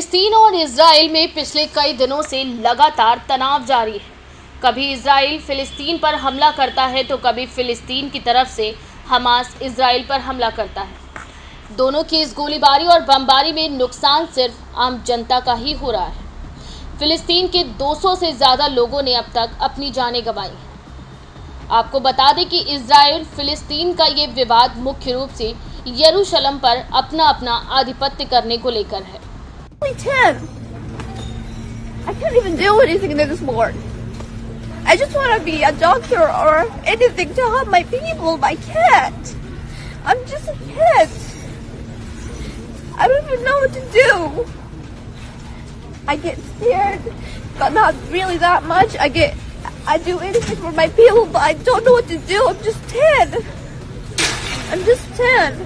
फिलिस्तीन और इजराइल में पिछले कई दिनों से लगातार तनाव जारी है। कभी इजराइल फिलिस्तीन पर हमला करता है तो कभी फिलिस्तीन की तरफ से हमास इजराइल पर हमला करता है। दोनों की इस गोलीबारी और बमबारी में नुकसान सिर्फ आम जनता का ही हो रहा है। फिलिस्तीन के 200 से ज़्यादा लोगों ने अब तक अपनी जानें गंवाई हैं। आपको बता दें कि इजराइल फिलिस्तीन का ये विवाद मुख्य रूप से यरूशलेम पर अपना आधिपत्य करने को लेकर है। 10. I can't even do anything anymore. I just want to be a doctor or anything to help my people. I can't. I'm just a kid. I don't even know what to do. I get scared, but not really that much. I do anything for my people, but I don't know what to do. I'm just 10. I'm just 10.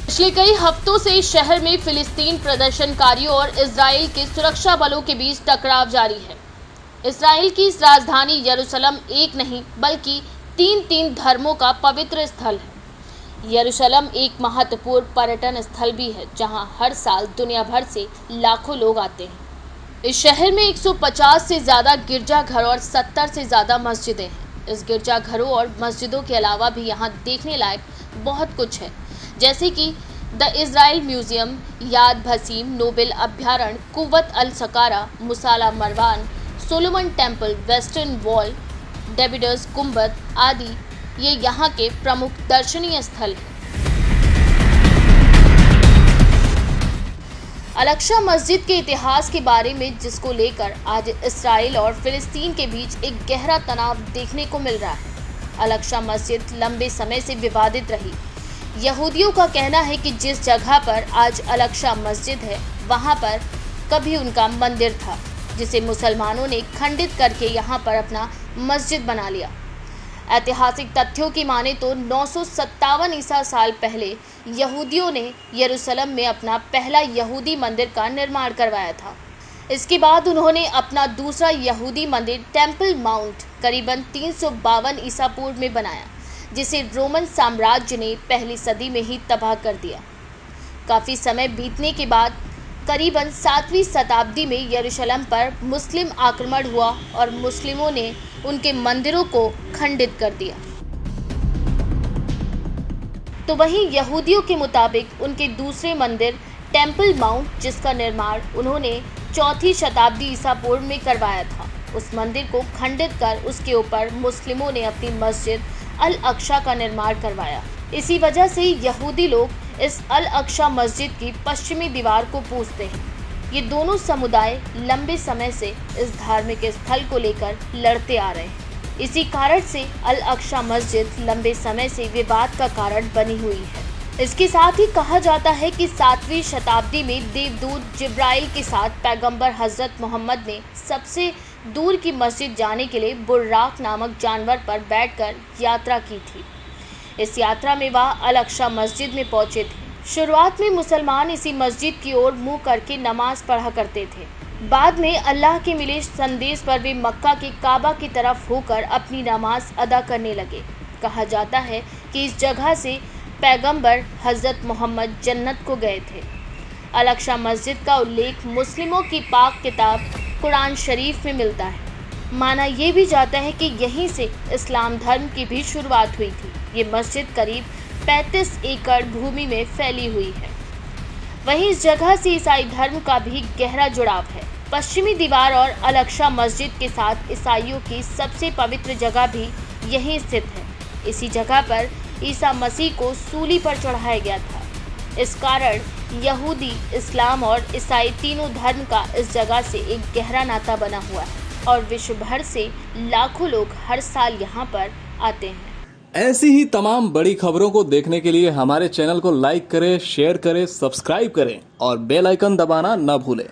पिछले कई हफ्तों से शहर में फिलिस्तीन प्रदर्शनकारियों और Israel के सुरक्षा बलों के बीच टकराव जारी है। इजराइल की इस राजधानी यरूशलेम एक नहीं बल्कि तीन धर्मों का पवित्र स्थल है। यरूशलेम एक महत्वपूर्ण पर्यटन स्थल भी है जहां हर साल दुनिया भर से लाखों लोग आते हैं। इस शहर में 150 से ज़्यादा गिरजाघर और 70 से ज़्यादा मस्जिदें हैं। इस गिरजाघरों और मस्जिदों के अलावा भी यहाँ देखने लायक बहुत कुछ है, जैसे कि द इजराइल म्यूजियम, याद भसीम, नोबेल अभ्यारण्य, कुव्वत अल सकारा, मुसाला मरवान, सोलोमन टेम्पल, वेस्टर्न वॉल, डेविडर्स गुंबद आदि ये यहाँ के प्रमुख दर्शनीय स्थल हैं। अल-अक्सा मस्जिद के इतिहास के बारे में जिसको लेकर आज इस्राइल और फिलिस्तीन के बीच एक गहरा तनाव देखने को मिल रहा है। अल-अक्सा मस्जिद लंबे समय से विवादित रही। यहूदियों का कहना है कि जिस जगह पर आज अल-अक्सा मस्जिद है वहाँ पर कभी उनका मंदिर था, जिसे मुसलमानों ने खंडित करके यहाँ पर अपना मस्जिद बना लिया। ऐतिहासिक तथ्यों की माने तो 957 ईसा साल पहले यहूदियों ने यरूशलेम में अपना पहला यहूदी मंदिर का निर्माण करवाया था। इसके बाद उन्होंने अपना दूसरा यहूदी मंदिर टेम्पल माउंट करीबन 352 ईसा पूर्व में बनाया, जिसे रोमन साम्राज्य ने पहली सदी में ही तबाह कर दिया। काफ़ी समय बीतने के बाद करीबन 7वीं शताब्दी में यरूशलेम पर मुस्लिम आक्रमण हुआ और मुस्लिमों ने उनके मंदिरों को खंडित कर दिया। तो वहीं यहूदियों के मुताबिक उनके दूसरे मंदिर टेम्पल माउंट, जिसका निर्माण उन्होंने 4वीं शताब्दी ईसा पूर्व में करवाया था, उस मंदिर को खंडित कर उसके ऊपर मुस्लिमों ने अपनी मस्जिद अल-अक्सा का निर्माण करवाया। इसी वजह से यहूदी लोग इस अल-अक्सा मस्जिद की पश्चिमी दीवार को पूजते हैं। ये दोनों समुदाय लंबे समय से इस धार्मिक स्थल को लेकर लड़ते आ रहे हैं। इसी कारण से अल-अक्सा मस्जिद लंबे समय से विवाद का कारण बनी हुई है। इसके साथ ही कहा जाता है कि 7वीं शताब्दी में देवदूत जिब्राइल के साथ पैगंबर हज़रत मोहम्मद ने सबसे दूर की मस्जिद जाने के लिए बुर्राक नामक जानवर पर बैठकर यात्रा की थी। इस यात्रा में वह अल-अक्सा मस्जिद में पहुंचे थे। शुरुआत में मुसलमान इसी मस्जिद की ओर मुंह करके नमाज पढ़ा करते थे। बाद में अल्लाह के मिले संदेश पर वे मक्का के काबा की तरफ होकर अपनी नमाज अदा करने लगे। कहा जाता है कि इस जगह से पैगंबर हज़रत मोहम्मद जन्नत को गए थे। अल-अक्सा मस्जिद का उल्लेख मुस्लिमों की पाक किताब कुरान शरीफ में मिलता है। माना ये भी जाता है कि यहीं से इस्लाम धर्म की भी शुरुआत हुई थी। ये मस्जिद करीब 35 एकड़ भूमि में फैली हुई है। वहीं इस जगह से ईसाई धर्म का भी गहरा जुड़ाव है। पश्चिमी दीवार और अल-अक्सा मस्जिद के साथ ईसाइयों की सबसे पवित्र जगह भी यहीं स्थित है। इसी जगह पर ईसा मसीह को सूली पर चढ़ाया गया था। इस कारण यहूदी, इस्लाम और ईसाई तीनों धर्म का इस जगह से एक गहरा नाता बना हुआ है और विश्व भर से लाखों लोग हर साल यहाँ पर आते हैं। ऐसी ही तमाम बड़ी खबरों को देखने के लिए हमारे चैनल को लाइक करें, शेयर करें, सब्सक्राइब करें और बेल आइकन दबाना न भूलें।